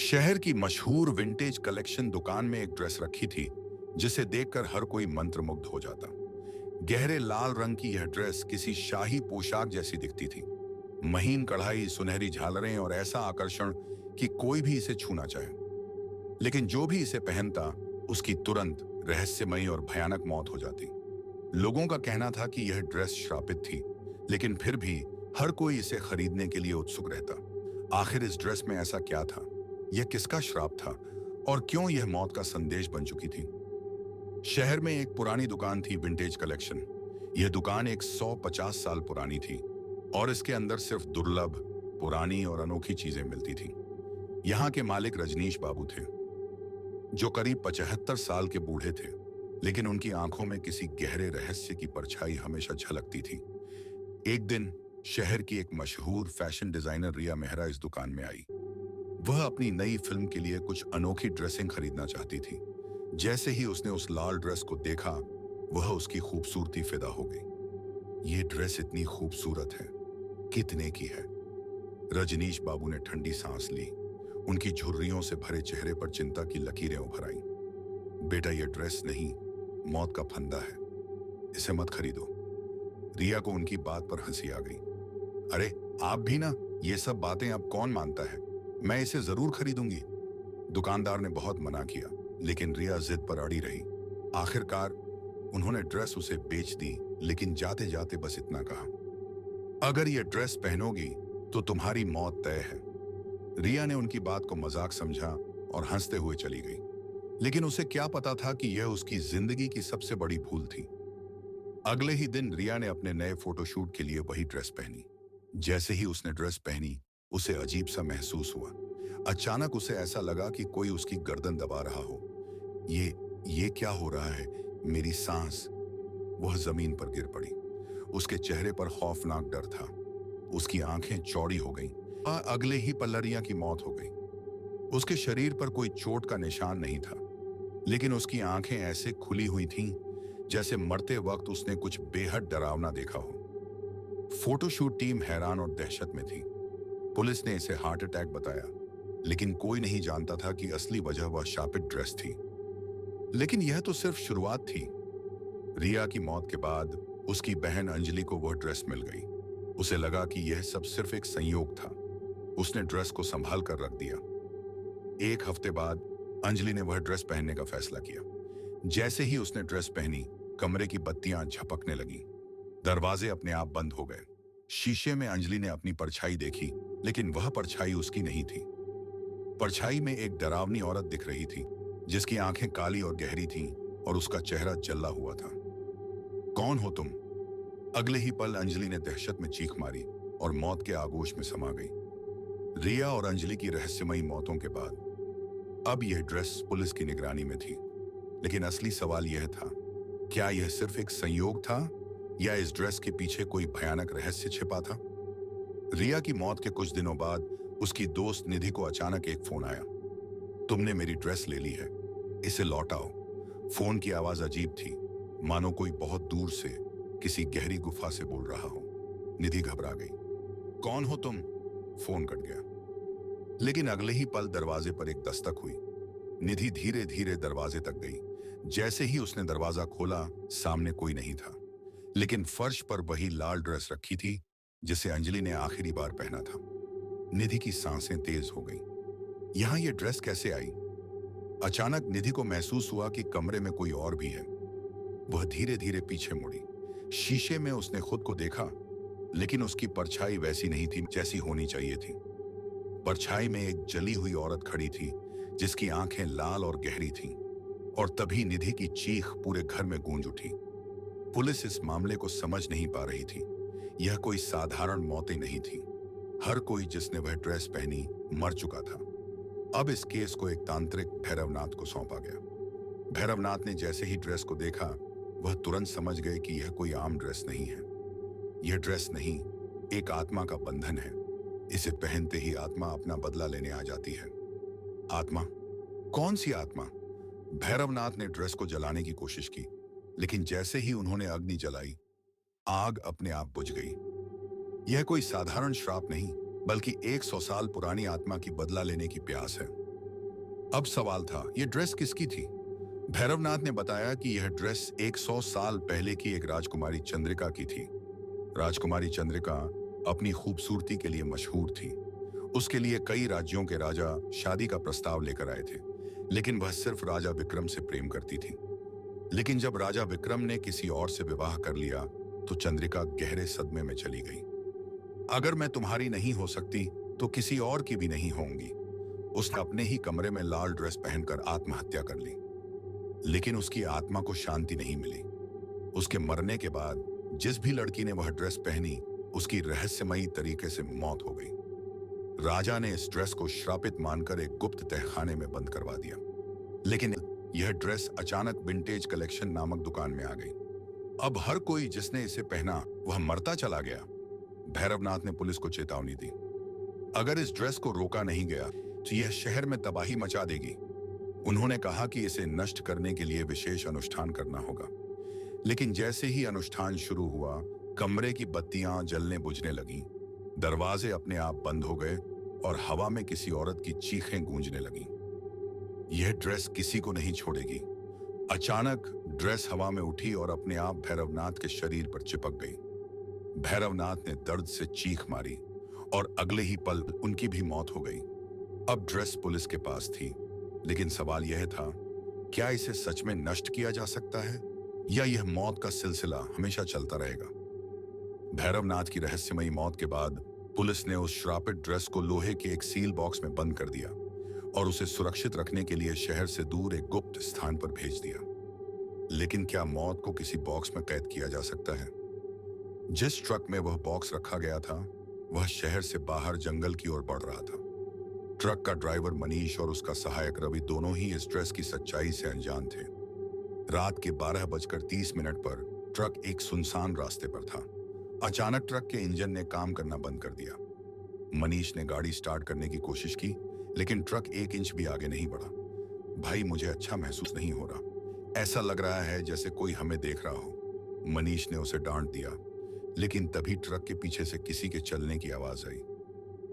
शहर की मशहूर विंटेज कलेक्शन दुकान में एक ड्रेस रखी थी जिसे देखकर हर कोई मंत्रमुग्ध हो जाता। गहरे लाल रंग की यह ड्रेस किसी शाही पोशाक जैसी दिखती थी। महीन कढ़ाई, सुनहरी झालरें और ऐसा आकर्षण कि कोई भी इसे छूना चाहे। लेकिन जो भी इसे पहनता उसकी तुरंत रहस्यमयी और भयानक मौत हो जाती। लोगों का कहना था कि यह ड्रेस श्रापित थी, लेकिन फिर भी हर कोई इसे खरीदने के लिए उत्सुक रहता। आखिर इस ड्रेस में ऐसा क्या था? यह किसका श्राप था और क्यों यह मौत का संदेश बन चुकी थी? शहर में एक पुरानी दुकान थी, विंटेज कलेक्शन। यह दुकान एक 150 साल पुरानी थी और इसके अंदर सिर्फ दुर्लभ, पुरानी और अनोखी चीजें मिलती थी। यहाँ के मालिक रजनीश बाबू थे, जो करीब 75 साल के बूढ़े थे, लेकिन उनकी आंखों में किसी गहरे रहस्य की परछाई हमेशा झलकती थी। एक दिन शहर की एक मशहूर फैशन डिजाइनर रिया मेहरा इस दुकान में आई। वह अपनी नई फिल्म के लिए कुछ अनोखी ड्रेसिंग खरीदना चाहती थी। जैसे ही उसने उस लाल ड्रेस को देखा, वह उसकी खूबसूरती फिदा हो गई। ये ड्रेस इतनी खूबसूरत है, कितने की है? रजनीश बाबू ने ठंडी सांस ली। उनकी झुर्रियों से भरे चेहरे पर चिंता की लकीरें उभर आईं। बेटा, यह ड्रेस नहीं, मौत का फंदा है। इसे मत खरीदो। रिया को उनकी बात पर हंसी आ गई। अरे आप भी ना, ये सब बातें अब कौन मानता है? मैं इसे जरूर खरीदूंगी। दुकानदार ने बहुत मना किया, लेकिन रिया जिद पर अड़ी रही। आखिरकार उन्होंने ड्रेस उसे बेच दी, लेकिन जाते जाते बस इतना कहा, अगर ये ड्रेस पहनोगी तो तुम्हारी मौत तय है। रिया ने उनकी बात को मजाक समझा और हंसते हुए चली गई। लेकिन उसे क्या पता था कि यह उसकी जिंदगी की सबसे बड़ी भूल थी। अगले ही दिन रिया ने अपने नए फोटोशूट के लिए वही ड्रेस पहनी। जैसे ही उसने ड्रेस पहनी, उसे अजीब सा महसूस हुआ। अचानक उसे ऐसा लगा कि कोई उसकी गर्दन दबा रहा हो। ये क्या हो रहा है? मेरी सांस। वह जमीन पर गिर पड़ी। उसके चेहरे पर खौफनाक डर था। उसकी आंखें चौड़ी हो गईं। अगले ही पल रिया की मौत हो गई। उसके शरीर पर कोई चोट का निशान नहीं था, लेकिन उसकी आंखें ऐसे खुली हुई थीं जैसे मरते वक्त उसने कुछ बेहद डरावना देखा हो। फोटोशूट टीम हैरान और दहशत में थी। पुलिस ने इसे हार्ट अटैक बताया, लेकिन कोई नहीं जानता था कि असली वजह वह शापित ड्रेस थी। लेकिन यह तो सिर्फ शुरुआत थी। रिया की मौत के बाद उसकी बहन अंजलि को वह ड्रेस मिल गई। उसे लगा कि यह सब सिर्फ एक संयोग था। उसने ड्रेस को संभाल कर रख दिया। एक हफ्ते बाद अंजलि ने वह ड्रेस पहनने का फैसला किया। जैसे ही उसने ड्रेस पहनी, कमरे की बत्तियां झपकने लगीं। दरवाजे अपने आप बंद हो गए। शीशे में अंजलि ने अपनी परछाई देखी, लेकिन वह परछाई उसकी नहीं थी। परछाई में एक डरावनी औरत दिख रही थी, जिसकी आंखें काली और गहरी थीं और उसका चेहरा जला हुआ था। कौन हो तुम? अगले ही पल अंजलि ने दहशत में चीख मारी और मौत के आगोश में समा गई। रिया और अंजलि की रहस्यमयी मौतों के बाद अब यह ड्रेस पुलिस की निगरानी में थी। लेकिन असली सवाल यह था, क्या यह सिर्फ एक संयोग था या इस ड्रेस के पीछे कोई भयानक रहस्य छिपा था? रिया की मौत के कुछ दिनों बाद उसकी दोस्त निधि को अचानक एक फोन आया। तुमने मेरी ड्रेस ले ली है, इसे लौटाओ। फोन की आवाज अजीब थी, मानो कोई बहुत दूर से किसी गहरी गुफा से बोल रहा हो। निधि घबरा गई। कौन हो तुम? फोन कट गया। लेकिन अगले ही पल दरवाजे पर एक दस्तक हुई। निधि धीरे धीरे दरवाजे तक गई। जैसे ही उसने दरवाजा खोला, सामने कोई नहीं था, लेकिन फर्श पर वही लाल ड्रेस रखी थी जिसे अंजलि ने आखिरी बार पहना था। निधि की सांसें तेज हो गईं। यहां यह ड्रेस कैसे आई? अचानक निधि को महसूस हुआ कि कमरे में कोई और भी है। वह धीरे धीरे पीछे मुड़ी। शीशे में उसने खुद को देखा, लेकिन उसकी परछाई वैसी नहीं थी जैसी होनी चाहिए थी। परछाई में एक जली हुई औरत खड़ी थी, जिसकी आंखें लाल और गहरी थीं। और तभी निधि की चीख पूरे घर में गूंज उठी। पुलिस इस मामले को समझ नहीं पा रही थी। यह कोई साधारण मौतें नहीं थी। हर कोई जिसने वह ड्रेस पहनी मर चुका था। अब इस केस को एक तांत्रिक भैरवनाथ को सौंपा गया। भैरवनाथ ने जैसे ही ड्रेस को देखा, वह तुरंत समझ गए कि यह कोई आम ड्रेस नहीं है। यह ड्रेस नहीं, एक आत्मा का बंधन है। इसे पहनते ही आत्मा अपना बदला लेने आ जाती है। आत्मा? कौन सी आत्मा? भैरवनाथ ने ड्रेस को जलाने की कोशिश की, लेकिन जैसे ही उन्होंने अग्नि जलाई, आग अपने आप बुझ गई। यह कोई साधारण श्राप नहीं, बल्कि 100 साल पुरानी आत्मा की बदला लेने की प्यास है। अब सवाल था, ये ड्रेस किसकी थी? भैरवनाथ ने बताया कि यह ड्रेस 100 साल पहले की एक राजकुमारी चंद्रिका की थी। राजकुमारी चंद्रिका अपनी खूबसूरती के लिए मशहूर थी। उसके लिए कई राज्यों के राजा शादी का प्रस्ताव लेकर आए थे, लेकिन वह सिर्फ राजा विक्रम से प्रेम करती थी। लेकिन जब राजा विक्रम ने किसी और से विवाह कर लिया, तो चंद्रिका गहरे सदमे में चली गई। अगर मैं तुम्हारी नहीं हो सकती, तो किसी और की भी नहीं होंगी। उसने अपने ही कमरे में लाल ड्रेस पहनकर आत्महत्या कर ली। लेकिन उसकी आत्मा को शांति नहीं मिली। उसके मरने के बाद जिस भी लड़की ने वह ड्रेस पहनी, उसकी रहस्यमयी तरीके से मौत हो गई। राजा ने इस ड्रेस को श्रापित मानकर एक गुप्त तहखाने में बंद करवा दिया। लेकिन यह ड्रेस अचानक विंटेज कलेक्शन नामक दुकान में आ गई। अब हर कोई जिसने इसे पहना वह मरता चला गया। भैरवनाथ ने पुलिस को चेतावनी दी, अगर इस ड्रेस को रोका नहीं गया तो यह शहर में तबाही मचा देगी। उन्होंने कहा कि इसे नष्ट करने के लिए विशेष अनुष्ठान करना होगा। लेकिन जैसे ही अनुष्ठान शुरू हुआ, कमरे की बत्तियां जलने बुझने लगीं, दरवाजे अपने आप बंद हो गए और हवा में किसी औरत की चीखें गूंजने लगीं। यह ड्रेस किसी को नहीं छोड़ेगी। अचानक ड्रेस हवा में उठी और अपने आप भैरवनाथ के शरीर पर चिपक गई। भैरवनाथ ने दर्द से चीख मारी और अगले ही पल उनकी भी मौत हो गई। अब ड्रेस पुलिस के पास थी, लेकिन सवाल यह था, क्या इसे सच में नष्ट किया जा सकता है या यह मौत का सिलसिला हमेशा चलता रहेगा? भैरवनाथ की रहस्यमयी मौत के बाद पुलिस ने उस श्रापित ड्रेस को लोहे के एक सील बॉक्स में बंद कर दिया और उसे सुरक्षित रखने के लिए शहर से दूर एक गुप्त स्थान पर भेज दिया। लेकिन क्या मौत को किसी बॉक्स में कैद किया जा सकता है? जिस ट्रक में वह बॉक्स रखा गया था, वह शहर से बाहर जंगल की ओर बढ़ रहा था। ट्रक का ड्राइवर मनीष और उसका सहायक रवि दोनों ही इस ड्रेस की सच्चाई से अनजान थे। रात के 12:30 पर ट्रक एक सुनसान रास्ते पर था। अचानक ट्रक के इंजन ने काम करना बंद कर दिया। मनीष ने गाड़ी स्टार्ट करने की कोशिश की, लेकिन ट्रक 1 इंच भी आगे नहीं बढ़ा। भाई, मुझे अच्छा महसूस नहीं हो रहा। ऐसा लग रहा है जैसे कोई हमें देख रहा हो, मनीष ने उसे डांट दिया। लेकिन तभी ट्रक के पीछे से किसी के चलने की आवाज आई।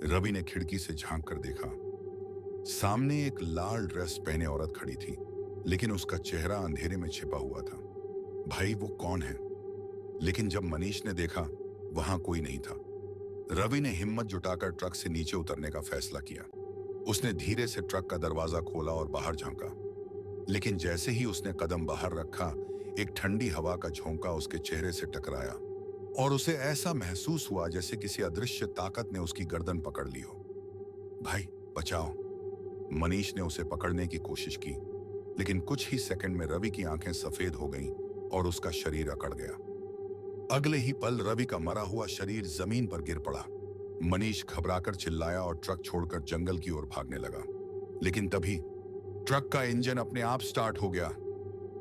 रवि ने खिड़की से झांक कर देखा। सामने एक लाल ड्रेस पहने औरत खड़ी थी, लेकिन उसका चेहरा अंधेरे में छिपा हुआ था। भाई, वो कौन है? लेकिन जब मनीष ने देखा, वहां कोई नहीं था। रवि ने हिम्मत जुटाकर ट्रक से नीचे उतरने का फैसला किया। उसने धीरे से ट्रक का दरवाजा खोला और बाहर झांका। लेकिन जैसे ही उसने कदम बाहर रखा, एक ठंडी हवा का झोंका उसके चेहरे से टकराया और उसे ऐसा महसूस हुआ जैसे किसी अदृश्य ताकत ने उसकी गर्दन पकड़ ली हो। भाई, बचाओ! मनीष ने उसे पकड़ने की कोशिश की, लेकिन कुछ ही सेकंड में रवि की आंखें सफेद हो गईं और उसका शरीर अकड़ गया। अगले ही पल रवि का मरा हुआ शरीर जमीन पर गिर पड़ा। मनीष घबराकर चिल्लाया और ट्रक छोड़कर जंगल की ओर भागने लगा। लेकिन तभी ट्रक का इंजन अपने आप स्टार्ट हो गया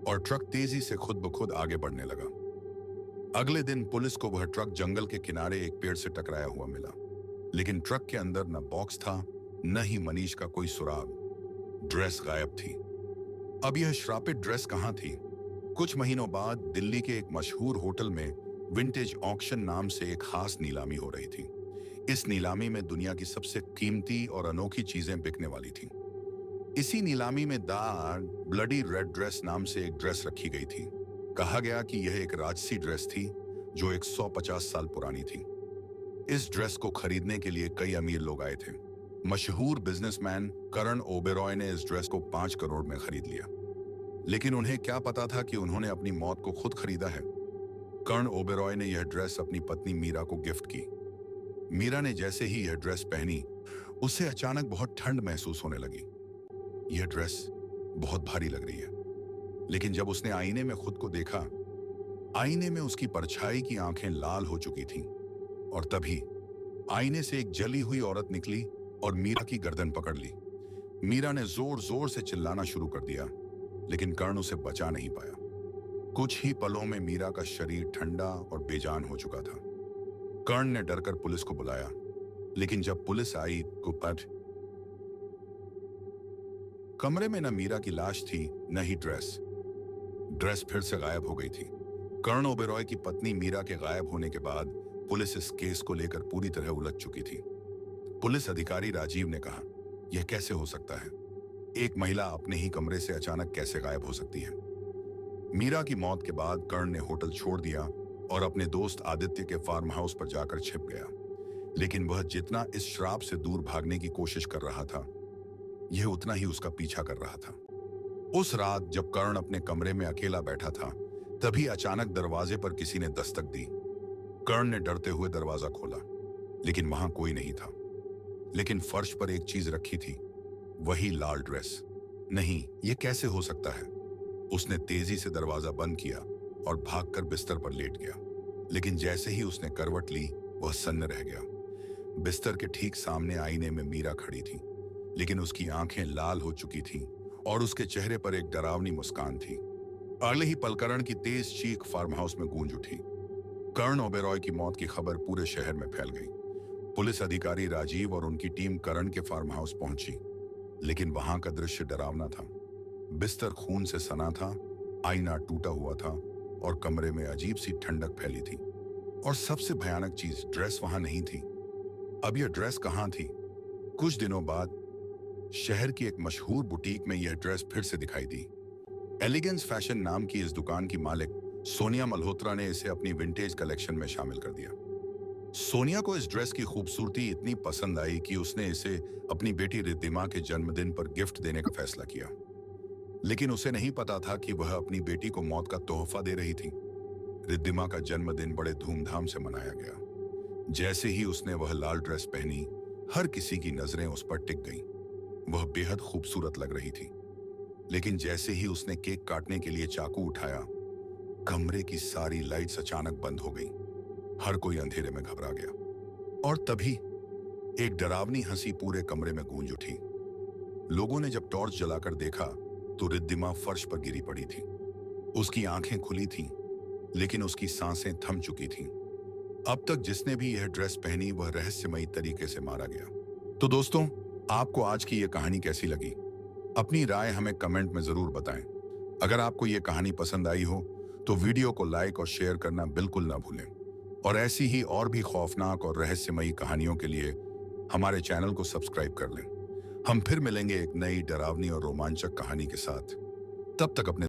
और ट्रक तेजी से खुद ब खुद आगे बढ़ने लगा। अगले दिन पुलिस को वह ट्रक जंगल के किनारे एक पेड़ से टकराया हुआ मिला। लेकिन ट्रक के अंदर न बॉक्स था, न ही मनीष का कोई सुराग। ड्रेस गायब थी। अब यह श्रापित ड्रेस कहां थी? कुछ महीनों बाद दिल्ली के एक मशहूर होटल में विंटेज ऑक्शन नाम से एक खास नीलामी हो रही थी। इस नीलामी में दुनिया की सबसे कीमती और अनोखी चीजें बिकने वाली थीं। इसी नीलामी में द ब्लडी रेड ड्रेस नाम से एक ड्रेस रखी गई थी। कहा गया कि यह एक राजसी ड्रेस थी जो 150 साल पुरानी थी। इस ड्रेस को खरीदने के लिए कई अमीर लोग आए थे। मशहूर बिजनेसमैन करण ओबेरॉय ने इस ड्रेस को 5 करोड़ में खरीद लिया। लेकिन उन्हें क्या पता था कि उन्होंने अपनी मौत को खुद खरीदा है। कर्ण ओबेरॉय ने यह ड्रेस अपनी पत्नी मीरा को गिफ्ट की। मीरा ने जैसे ही यह ड्रेस पहनी, उसे अचानक बहुत ठंड महसूस होने लगी। यह ड्रेस बहुत भारी लग रही है। लेकिन जब उसने आईने में खुद को देखा, आईने में उसकी परछाई की आंखें लाल हो चुकी थीं और तभी आईने से एक जली हुई औरत निकली और मीरा की गर्दन पकड़ ली। मीरा ने जोर जोर से चिल्लाना शुरू कर दिया, लेकिन कर्ण उसे बचा नहीं पाया। कुछ ही पलों में मीरा का शरीर ठंडा और बेजान हो चुका था। कर्ण ने डरकर पुलिस को बुलाया, लेकिन जब पुलिस आई तो कमरे में न मीरा की लाश थी, न ही ड्रेस फिर से गायब हो गई थी। कर्ण ओबेरॉय की पत्नी मीरा के गायब होने के बाद पुलिस इस केस को लेकर पूरी तरह उलझ चुकी थी। पुलिस अधिकारी राजीव ने कहा, यह कैसे हो सकता है? एक महिला अपने ही कमरे से अचानक कैसे गायब हो सकती है? मीरा की मौत के बाद कर्ण ने होटल छोड़ दिया और अपने दोस्त आदित्य के फार्म हाउस पर जाकर छिप गया। लेकिन वह जितना इस श्राप से दूर भागने की कोशिश कर रहा था, यह उतना ही उसका पीछा कर रहा था। उस रात जब कर्ण अपने कमरे में अकेला बैठा था, तभी अचानक दरवाजे पर किसी ने दस्तक दी। कर्ण ने डरते हुए दरवाजा खोला, लेकिन वहां कोई नहीं था। लेकिन फर्श पर एक चीज रखी थी, वही लाल ड्रेस। नहीं, यह कैसे हो सकता है? उसने तेजी से दरवाजा बंद किया और भागकर बिस्तर पर लेट गया। लेकिन जैसे ही उसने करवट ली, वह सन्न रह गया। बिस्तर के ठीक सामने आईने में मीरा खड़ी थी, लेकिन उसकी आंखें लाल हो चुकी थीं और उसके चेहरे पर एक डरावनी मुस्कान थी। अगले ही पल कर्ण की तेज चीख फार्म हाउस में गूंज उठी। कर्ण ओबेरॉय की मौत की खबर पूरे शहर में फैल गई। पुलिस अधिकारी राजीव और उनकी टीम कर्ण के फार्म हाउस पहुंची, लेकिन वहां का दृश्य डरावना था। बिस्तर खून से सना था, आईना टूटा हुआ था और कमरे में अजीब सी ठंडक फैली थी। और सबसे भयानक चीज, ड्रेस वहां नहीं थी। अब यह ड्रेस कहां थी? कुछ दिनों बाद शहर की एक मशहूर बुटीक में यह ड्रेस फिर से दिखाई दी। एलिगेंस फैशन नाम की इस दुकान की मालिक सोनिया मल्होत्रा ने इसे अपनी विंटेज कलेक्शन में शामिल कर दिया। सोनिया को इस ड्रेस की खूबसूरती इतनी पसंद आई कि उसने इसे अपनी बेटी रिद्धिमा के जन्मदिन पर गिफ्ट देने का फैसला किया। लेकिन उसे नहीं पता था कि वह अपनी बेटी को मौत का तोहफा दे रही थी। रिद्धिमा का जन्मदिन बड़े धूमधाम से मनाया गया। जैसे ही उसने वह लाल ड्रेस पहनी, हर किसी की नजरें उस पर टिक गईं। वह बेहद खूबसूरत लग रही थी। लेकिन जैसे ही उसने केक काटने के लिए चाकू उठाया, कमरे की सारी लाइट्स अचानक बंद हो गईं। हर कोई अंधेरे में घबरा गया। और तभी एक डरावनी हंसी पूरे कमरे में गूंज उठी। लोगों ने जब टॉर्च जलाकर देखा, तो रिद्धिमा फर्श पर गिरी पड़ी थी। उसकी आंखें खुली थीं, लेकिन उसकी सांसें थम चुकी थीं। अब तक जिसने भी यह ड्रेस पहनी, वह रहस्यमयी तरीके से मारा गया। तो दोस्तों, आपको आज की यह कहानी कैसी लगी? अपनी राय हमें कमेंट में जरूर बताएं। अगर आपको यह कहानी पसंद आई हो, तो वीडियो को लाइक और शेयर करना बिल्कुल ना भूलें। और ऐसी ही और भी खौफनाक और रहस्यमयी कहानियों के लिए हमारे चैनल को सब्सक्राइब कर लें। हम फिर मिलेंगे एक नई डरावनी और रोमांचक कहानी के साथ। तब तक अपने